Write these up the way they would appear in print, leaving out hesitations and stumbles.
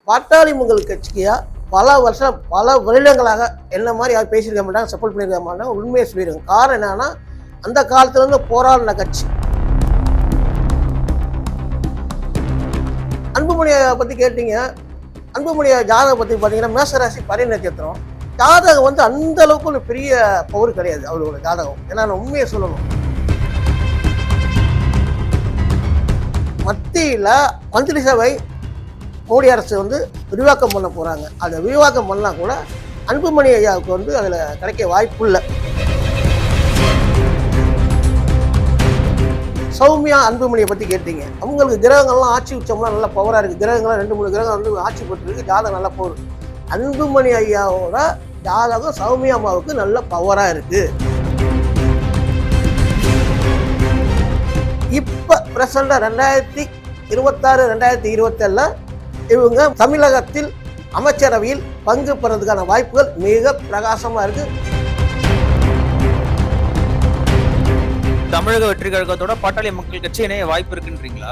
பாட்டாளி மக்கள் கட்சியா பல வருஷம் பல வருடங்களாக என்ன மாதிரி யார் பேசியிருக்க மாட்டாங்க, சப்போர்ட் பண்ணியிருக்க மாட்டாங்க. உண்மையை சொல்லிடுங்க. காரணம் என்னன்னா, அந்த காலத்துல இருந்து போராடின கட்சி. அன்புமணியை பத்தி கேட்டீங்க. அன்புமணிய ஜாதகம் பத்தி பாத்தீங்கன்னா மேசராசி பரி நட்சத்திரம். ஜாதகம் வந்து அந்த அளவுக்கு ஒரு பெரிய பவர் கிடையாது அவரோட ஜாதகம். ஏன்னா நான் உண்மையை சொல்லணும். மத்தியில மந்திரி சபை மோடி அரசு வந்து விரிவாக்கம் பண்ண போறாங்க. அந்த விரிவாக்கம் பண்ணலாம் கூட அன்புமணி ஐயாவுக்கு வந்து அதுல கிடைக்க வாய்ப்பு இல்லை. சௌமியா அன்புமணியை பத்தி கேட்டீங்க. அவங்களுக்கு கிரகங்கள்லாம் ஆட்சி உச்சம்லாம் நல்ல பவரா இருக்கு. கிரகங்கள்லாம் 2-3 கிரகம் வந்து ஆட்சி பெற்றிருக்கு. ஜாதகம் நல்ல பவர். அன்புமணி ஐயாவோட ஜாதகம் சௌமியா அம்மாவுக்கு நல்ல பவரா இருக்கு. இப்ப பிரசண்டா 2026-2027 இவங்க தமிழகத்தில் அமைச்சரவையில் பங்கு பெறதுக்கான வாய்ப்புகள் மிக பிரகாசமா இருக்கு. தமிழக வெற்றி கழகத்தோட பாட்டாளி மக்கள் கட்சி இணைய வாய்ப்பு இருக்குன்றீங்களா?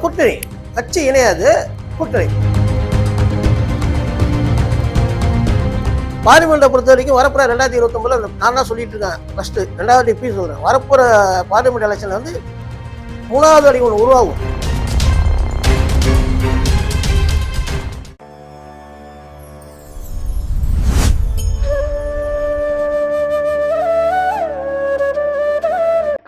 கூட்டணி கட்சி இணையாது, கூட்டணி. பார்லிமெண்ட்டை பொறுத்த வரைக்கும் வரப்போற 2029 நான் தான் சொல்லிட்டு இருக்கேன். ஃபர்ஸ்ட் 2வது இப்பயும் சொல்றேன். வரப்போற பார்லிமெண்ட் எலெக்ஷன்ல வந்து 3வது அணி ஒன்று உருவாகும்.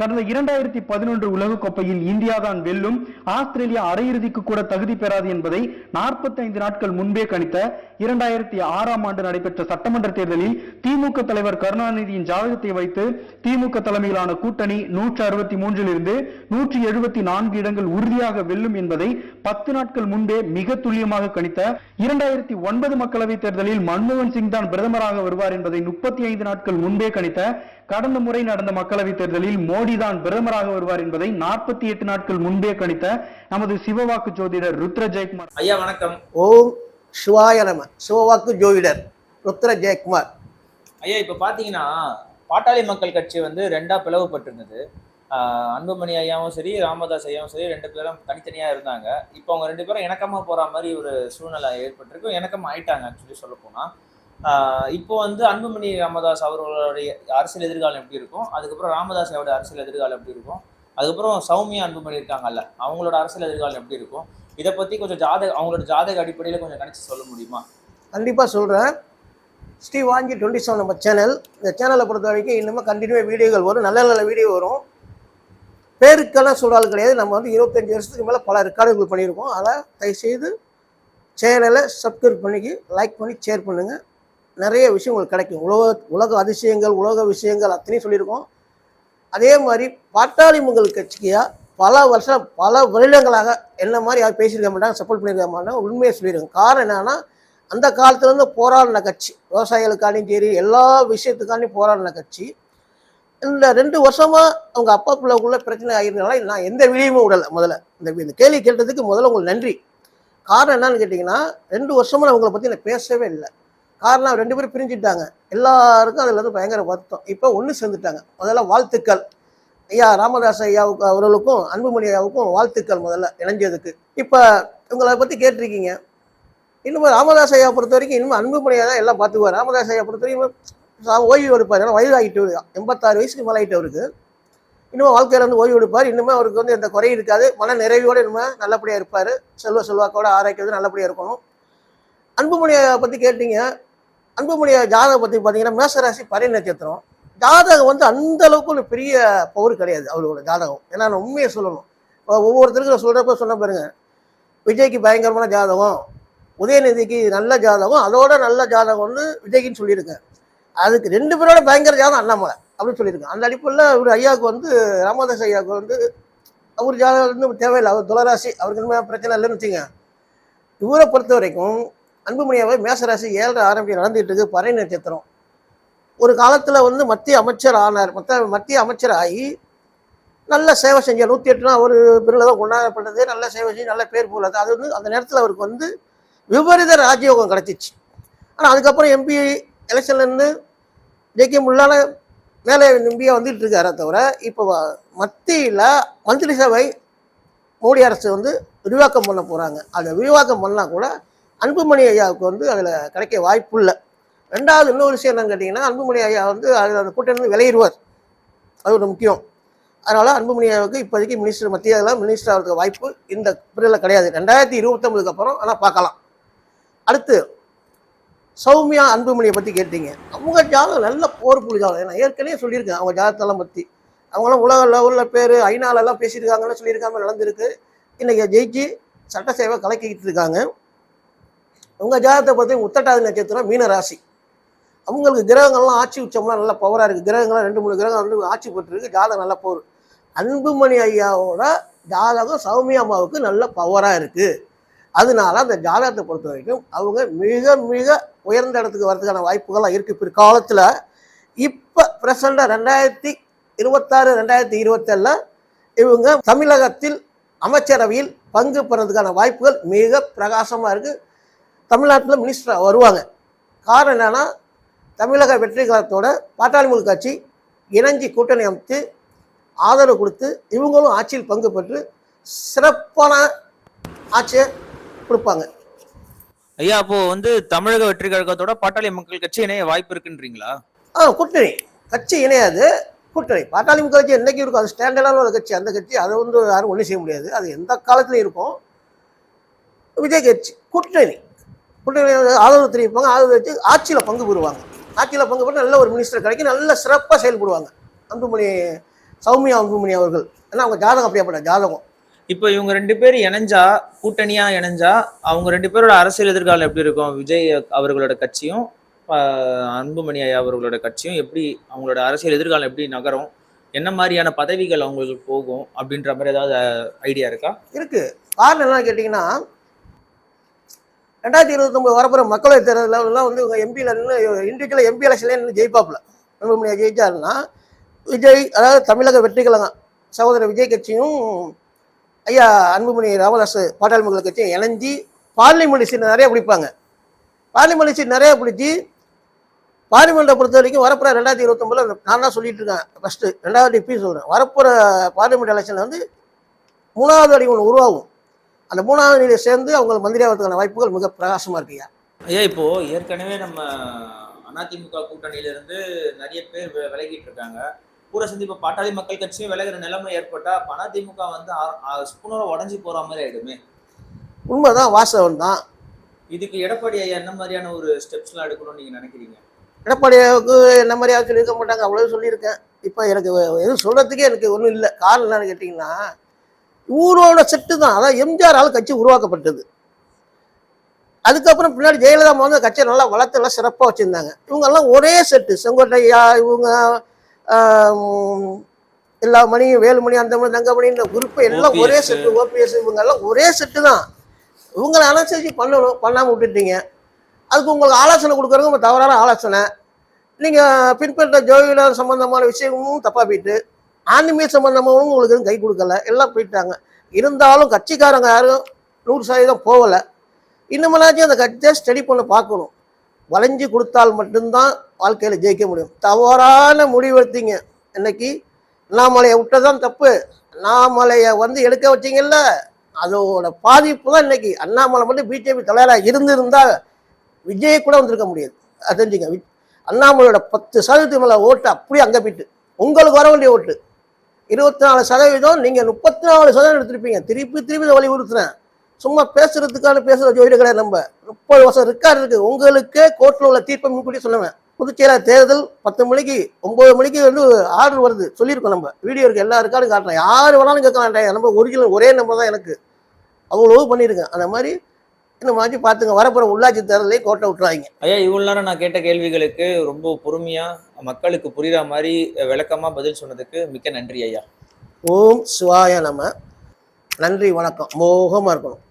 கடந்த 2011 உலகக்கோப்பையில் இந்தியா தான் வெல்லும், ஆஸ்திரேலியா அரையிறுதிக்கு கூட தகுதி பெறாது என்பதை 45 நாட்கள் முன்பே கணித்த 2006ஆம் ஆண்டு நடைபெற்ற சட்டமன்ற தேர்தலில் திமுக தலைவர் கருணாநிதியின் ஜாதகத்தை வைத்து திமுக தலைமையிலான கூட்டணி 163 இருந்து 174 இடங்கள் உறுதியாக வெல்லும் என்பதை 10 நாட்கள் முன்பே மிக துல்லியமாக கணித்த 2009 மக்களவை தேர்தலில் மன்மோகன் சிங் தான் பிரதமராக வருவார் என்பதை 35 நாட்கள் முன்பே கணித்த கடந்த முறை நடந்த மக்களவை தேர்தலில் மோடி தான் பிரதமராக வருவார் என்பதை 48 நாட்கள் முன்பே கணித்த நமது சிவவாக்கு ஜோதிடர் ருத்ர ஜெயக்குமார் ஐயா வணக்கம். ஓம் சிவாய நம. சிவவாக்கு ஜோதிடர் ருத்ர ஜெயக்குமார் ஐயா, இப்ப பாத்தீங்கன்னா பாட்டாளி மக்கள் கட்சி வந்து 2ஆ பிளவுபட்டிருந்தது. அன்புமணி ஐயாவும் சரி, ராமதாஸ் ஐயாவும் சரி, 2 பேரும் தனித்தனியா இருந்தாங்க. இப்போ அவங்க 2 பேரும் இணக்கமா போற மாதிரி ஒரு சூழ்நிலை ஏற்பட்டிருக்கு. இணக்கமா ஆயிட்டாங்க ஆக்சுவலி சொல்ல போனா. இப்போ வந்து அன்புமணி ராமதாஸ் அவர்களுடைய அரசியல் எதிர்காலம் எப்படி இருக்கும், அதுக்கப்புறம் ராமதாஸ் அவருடைய அரசியல் எதிர்காலம் எப்படி இருக்கும், அதுக்கப்புறம் சௌமியா அன்புமணி இருக்காங்கல்ல, அவங்களோட அரசியல் எதிர்காலம் எப்படி இருக்கும், இதை பத்தி கொஞ்சம் அவங்களோட ஜாதக அடிப்படையில கொஞ்சம் கணிச்சு சொல்ல முடியுமா? கண்டிப்பா சொல்றேன். ஸ்ரீ வாங்கி 27 நம்ம சேனல். இந்த சேனலை பொறுத்த வரைக்கும் இன்னும் கண்டினியூ வீடியோகள் வரும், நல்ல நல்ல வீடியோ வரும். பேருக்கெல்லாம் சொல்றாள் கிடையாது. நம்ம வந்து 25 வருஷத்துக்கு மேலே பல ரெக்கார்டுகள் பண்ணியிருக்கோம். அதை தயவுசெய்து சேனலை சப்ஸ்கிரைப் பண்ணி லைக் பண்ணி ஷேர் பண்ணுங்க. நிறைய விஷயம் உங்களுக்கு கிடைக்கும். உலக அதிசயங்கள், உலக விஷயங்கள் அத்தனையும் சொல்லியிருக்கோம். அதே மாதிரி பாட்டாளி மக்கள் கட்சியா பல வருஷம் பல வருடங்களாக என்ன மாதிரி யார் பேசியிருக்க மாட்டாங்க, சப்போர்ட் பண்ணியிருக்க மாட்டாங்க. உண்மையை சொல்லிடுங்க. காரணம் என்னன்னா, அந்த காலத்துல இருந்து போராடின கட்சி. விவசாயிகளுக்காண்டியும் சரி, எல்லா விஷயத்துக்காண்டியும் போராடின கட்சி. இந்த 2 வருஷமா அவங்க அப்பா பிள்ளைக்குள்ள பிரச்சனை ஆகிருந்தனால நான் எந்த வீடியோவும் விடலை. முதல்ல இந்த கேள்வி கேட்டதுக்கு முதல்ல உங்களுக்கு நன்றி. காரணம் என்னன்னு கேட்டிங்கன்னா, 2 வருஷமா அவங்களை பற்றி நான் பேசவே இல்லை. காரணம் 2 பேரும் பிரிஞ்சுட்டாங்க. எல்லாருக்கும் அதில் வந்து பயங்கர வருத்தம். இப்போ ஒன்று சேர்ந்துட்டாங்க. முதல்ல வாழ்த்துக்கள் ஐயா ராமதாஸ் ஐயாவுக்கு அவர்களுக்கும் அன்புமணி ஐயாவுக்கும் வாழ்த்துக்கள் முதல்ல இணைஞ்சதுக்கு. இப்போ இவங்களை பற்றி கேட்டிருக்கீங்க. இன்னும் ராமதாஸ் ஐயா பொறுத்த வரைக்கும் இன்னும் அன்புமணியை தான் எல்லாம் பார்த்துக்குவார். ராமதாஸ் ஐயா பொறுத்த வரைக்கும் ஓய்வு எடுப்பார். ஏன்னா வயதாகிட்டு 86 வயசுக்கு மேலே ஆகிட்டு அவருக்கு. இன்னும் வாழ்க்கையில் வந்து ஓய்வு எடுப்பார். இன்னுமே அவருக்கு வந்து எந்த குறையும் இருக்காது. மன நிறைவோடு இன்னுமே நல்லபடியாக இருப்பார். செல்வாக்கோட ஆரோக்கியத்தோடு நல்லபடியாக இருக்கணும். அன்புமணியை பற்றி கேட்டீங்க. அன்புமணிய ஜாதகம் பற்றி பார்த்தீங்கன்னா மேசராசி பரி நட்சத்திரம். ஜாதகம் வந்து அந்த அளவுக்கு ஒரு பெரிய பவர் கிடையாது அவரோட ஜாதகம். ஏன்னா நான் உண்மையை சொல்லணும். ஒவ்வொருத்தருக்கும் சொல்கிறப்ப சொன்ன பாருங்க, விஜய்க்கு பயங்கரமான ஜாதகம், உதயநிதிக்கு நல்ல ஜாதகம், அதோட நல்ல ஜாதகம் வந்து விஜய்க்குன்னு சொல்லியிருக்கேன். அதுக்கு 2 பேரோட பயங்கர ஜாதகம் அண்ணாமலை அப்படின்னு சொல்லியிருக்கேன். அந்த அடிப்படையில் இவர் ஐயாவுக்கு வந்து ராமதாஸ் ஐயாவுக்கு வந்து அவர் ஜாதகம் வந்து தேவையில்லை. அவர் துளராசி, அவருக்கு இனிமேல் பிரச்சனை இல்லைன்னு வச்சுங்க. இவரை பொறுத்த வரைக்கும் அன்புமணியாவை மேசராசி 7 ஆரம்பி நடந்துகிட்டு இருக்கு. பறை நட்சத்திரம். ஒரு காலத்தில் வந்து மத்திய அமைச்சர் ஆனார். மத்திய அமைச்சர் ஆகி நல்ல சேவை செஞ்சார். 108 ஒரு பிரிவில் தான் கொண்டாடப்பட்டது. நல்ல சேவை செஞ்சு நல்ல பேர் போலது. அது வந்து அந்த நேரத்தில் அவருக்கு வந்து விபரீத ராஜயோகம் கிடச்சிச்சு. ஆனால் அதுக்கப்புறம் எம்பி எலெக்ஷன்லேருந்து ஜெயிக்க முள்ளான மேலே எம்பியாக வந்துட்டு இருக்காரே தவிர, இப்போ மத்தியில் மந்திரி சபை மோடி அரசு வந்து விரிவாக்கம் பண்ண போகிறாங்க. அதை விரிவாக்கம் பண்ணால் கூட அன்புமணி ஐயாவுக்கு வந்து அதில் கிடைக்க வாய்ப்பு இல்லை. ரெண்டாவது இன்னொரு விஷயம் என்னன்னு கேட்டிங்கன்னா, அன்புமணி ஐயா வந்து அதில் அந்த கூட்டணி விளையிடுவார், அது ஒரு முக்கியம். அதனால் அன்புமணி ஐயாவுக்கு இப்போதைக்கு மினிஸ்டர் மத்தியில் மினிஸ்டர் ஆகிறதுக்கு வாய்ப்பு இந்த பிரிவில் கிடையாது, 2029 அப்புறம் ஆனால் பார்க்கலாம். அடுத்து சௌமியா அன்புமணியை பற்றி கேட்டீங்க. அவங்க ஜாதகம் நல்ல போர் புள்ளி ஜாதகம். நான் ஏற்கனவே சொல்லியிருக்கேன் அவங்க ஜாதகத்தெல்லாம் பற்றி. அவங்களாம் உலக லெவலில் பேர் ஐநாலெல்லாம் பேசியிருக்காங்கன்னு சொல்லியிருக்காங்க, நடந்திருக்கு. இன்றைக்கி ஜெயிச்சு சட்டசேவை கலக்கிக்கிட்டு இருக்காங்க. உங்கள் ஜாதகத்தை பற்றி உத்தட்டாதி நட்சத்திரம் மீன ராசி. அவங்களுக்கு கிரகங்கள்லாம் ஆட்சி உச்சம்லாம் நல்ல பவராக இருக்குது. கிரகங்கள்லாம் 2-3 கிரகம் வந்து ஆட்சி பெற்றிருக்கு. ஜாதகம் நல்ல பவர். அன்புமணி ஐயாவோட ஜாதகம் சௌமியா அம்மாவுக்கு நல்ல பவராக இருக்குது. அதனால அந்த ஜாதகத்தை பொறுத்த வரைக்கும் அவங்க மிக மிக உயர்ந்த இடத்துக்கு வரதுக்கான வாய்ப்புகள்லாம் இருக்குது பிற்காலத்தில். இப்போ ப்ரெசண்டாக 2026 2027 இவங்க தமிழகத்தில் அமைச்சரவையில் பங்கு பெறதுக்கான வாய்ப்புகள் மிக பிரகாசமாக இருக்குது. தமிழ்நாட்டில் மினிஸ்டராக வருவாங்க. காரணம் என்னென்னா, தமிழக வெற்றி கழகத்தோட பாட்டாளி மக்கள் கட்சி இணைஞ்சி கூட்டணி அமைத்து ஆதரவு கொடுத்து இவங்களும் ஆட்சியில் பங்கு பெற்று சிறப்பான ஆட்சியை கொடுப்பாங்க. ஐயா, அப்போ வந்து தமிழக வெற்றி கழகத்தோட பாட்டாளி மக்கள் கட்சி இணைய வாய்ப்பு இருக்குன்றீங்களா? கூட்டணி கட்சி இணையாது, கூட்டணி. பாட்டாளி மக்கள் கட்சி என்னைக்கு இருக்கும், அது ஸ்டாண்டர்டான ஒரு கட்சி. அந்த கட்சி அதை வந்து யாரும் ஒன்றும் செய்ய முடியாது, அது எந்த காலத்துலையும் இருக்கும். விஜய் கட்சி கூட்டணி ஆதரவு தெரிவிப்பாங்க, ஆதரவு வச்சு ஆட்சியில் பங்கு பெறுவாங்க. ஆட்சியில் பங்கு பெற்று நல்ல ஒரு மினிஸ்டர் கிடைக்கும், நல்ல சிறப்பாக செயல்படுவாங்க சௌமியா அன்புமணி அவர்கள். ஏன்னா அவங்க ஜாதகம் அப்படியாப்பட்ட ஜாதகம். இப்போ இவங்க 2 பேர் இணைஞ்சா, கூட்டணியா இணைஞ்சா, அவங்க 2 பேரோட அரசியல் எதிர்காலம் எப்படி இருக்கும்? விஜய் அவர்களோட கட்சியும் அன்புமணி ஐயா அவர்களோட கட்சியும் எப்படி, அவங்களோட அரசியல் எதிர்காலம் எப்படி நகரும், என்ன மாதிரியான பதவிகள் அவங்களுக்கு போகும் அப்படின்ற மாதிரி ஏதாவது ஐடியா இருக்கா? இருக்கு. காரணம் என்னன்னு கேட்டிங்கன்னா, 2029 வரப்போகிற மக்களவை தேர்தலெலாம் வந்து இவங்க எம்பியில் இண்டிவிஜுவலாக எம்பி எலெக்ஷன்லேயே ஜெயிப்பாப்பில். அன்புமணி ஜெயிச்சாருன்னா விஜய், அதாவது தமிழக வெற்றி கழகம் சகோதரர் விஜய் கட்சியும் ஐயா அன்புமணி ராமதாஸ் பாட்டாளி மக்கள் கட்சியும் இணைஞ்சி பார்லிமெண்ட் சீட் நிறைய பிடிப்பாங்க. பார்லிமெண்ட் சீட் நிறைய பிடிச்சி பார்லிமெண்ட்டை பொறுத்த வரைக்கும் வரப்போகிற 2029 நான் தான் சொல்லிட்டு இருக்கேன். ஃபஸ்ட்டு 2வது இப்பயும் சொல்கிறேன், வரப்போகிற பார்லிமெண்ட் எலெக்ஷனில் வந்து 3வது அணி ஒன்று உருவாகும். அந்த 3வது அணியை சேர்ந்து அவங்களுக்கு மந்திரி ஆகிறதுக்கான வாய்ப்புகள் மிக பிரகாசமாக இருக்குயா. ஐயா, இப்போ ஏற்கனவே நம்ம அதிமுக கூட்டணியிலிருந்து நிறைய பேர் விலகிட்டு இருக்காங்க. கூட சேர்ந்து இப்போ பாட்டாளி மக்கள் கட்சியும் விலகிற நிலைமை ஏற்பட்டா அதிமுக வந்து ஸ்பூனோட உடஞ்சி போற மாதிரி ஆயிடுமே. உண்மைதான், வாசவன் தான். இதுக்கு எடப்பாடி ஐயா என்ன மாதிரியான ஒரு ஸ்டெப்ஸ்லாம் எடுக்கணும்னு நீங்க நினைக்கிறீங்க? எடப்பாடியாவுக்கு என்ன மாதிரியாவது சொல்லியிருக்க மாட்டாங்க, அவ்வளோ சொல்லியிருக்கேன். இப்போ எனக்கு எதுவும் சொல்கிறதுக்கே எனக்கு ஒன்றும் இல்லை. காரணம் என்னன்னு கேட்டிங்கன்னா, ஊரோட செட்டு தான். அதான் எம்ஜிஆரால் கட்சி உருவாக்கப்பட்டது. அதுக்கப்புறம் பின்னாடி ஜெயலலிதா வந்து கட்சியை நல்லா வளர்த்து எல்லாம் சிறப்பாக வச்சுருந்தாங்க. இவங்கெல்லாம் ஒரே செட்டு. செங்கோட்டையா, இவங்க எல்லா மணியும், வேலுமணி, அந்த மணி, தங்கமணி, இந்த குரூப்பு எல்லாம் ஒரே செட்டு. ஓபிஎஸ் இவங்கெல்லாம் ஒரே செட்டு தான். இவங்களை அனுசரித்து பண்ணணும், பண்ணாமல் விட்டுட்டீங்க. அதுக்கு உங்களுக்கு ஆலோசனை கொடுக்குறதுக்கு உங்கள் தவறான ஆலோசனை. நீங்கள் பின்பற்ற ஜோதிடர் சம்பந்தமான விஷயமும் தப்பாக போயிட்டு, ஆன்மீக சம்பந்தமாகவும் உங்களுக்கு எதுவும் கை கொடுக்கல, எல்லாம் போயிட்டாங்க. இருந்தாலும் கட்சிக்காரங்க யாரும் 100% போகலை. இன்னுமெல்லாச்சும் அந்த கட்சியை ஸ்டடி பண்ண பார்க்கணும். வளைஞ்சு கொடுத்தால் மட்டும்தான் வாழ்க்கையில் ஜெயிக்க முடியும். தவறான முடிவெடுத்தீங்க. இன்னைக்கு அண்ணாமலையை விட்டதான் தப்பு. அண்ணாமலையை வந்து எடுக்க வச்சிங்கல்ல, அதோட பாதிப்பு தான் இன்னைக்கு. அண்ணாமலை மட்டும் பிஜேபி தலைவராக இருந்திருந்தால் விஜய் கூட வந்திருக்க முடியாது. அது தெரிஞ்சுங்க. அண்ணாமலையோட 10% மேலே ஓட்டு அப்படியே அங்கே போயிட்டு உங்களுக்கு வர வேண்டிய ஓட்டு 24%, நீங்கள் 34% எடுத்துருப்பீங்க. திருப்பி வலியுறுத்துறேன். சும்மா பேசுறதுக்கான பேசுகிற ஜோதிட கிடையாது. நம்ம 30 வருஷம் ரெக்கார்டு இருக்குது. உங்களுக்கு கோர்ட்டில் உள்ள தீர்ப்பை முன்கூட்டி சொல்லுவேன். புதுச்சேரியில் தேர்தல் 10 மணிக்கு 9 மணிக்கு வந்து ஆர்டர் வருது சொல்லியிருக்கோம். நம்ம வீடியோ இருக்குது, எல்லா ரெக்கார்டும் காட்டுறேன். யார் வேணாலும் கேட்கலாம். நம்ம ஒரிஜினல் ஒரே நம்பர் தான் எனக்கு. அவ்வளோ பண்ணியிருக்கேன். அந்த மாதிரி இந்த மாதிரி பார்த்துங்க. வரப்போகிற உள்ளாட்சி தேர்தலே கோட்டை விட்டுறாங்க. ஐயா, இவ்வளோ நேரம் நான் கேட்ட கேள்விகளுக்கு ரொம்ப பொறுமையாக மக்களுக்கு புரிகிற மாதிரி விளக்கமாக பதில் சொன்னதுக்கு மிக்க நன்றி ஐயா. ஓம் சிவாய நம. நன்றி, வணக்கம். மோகமாக இருக்கணும்.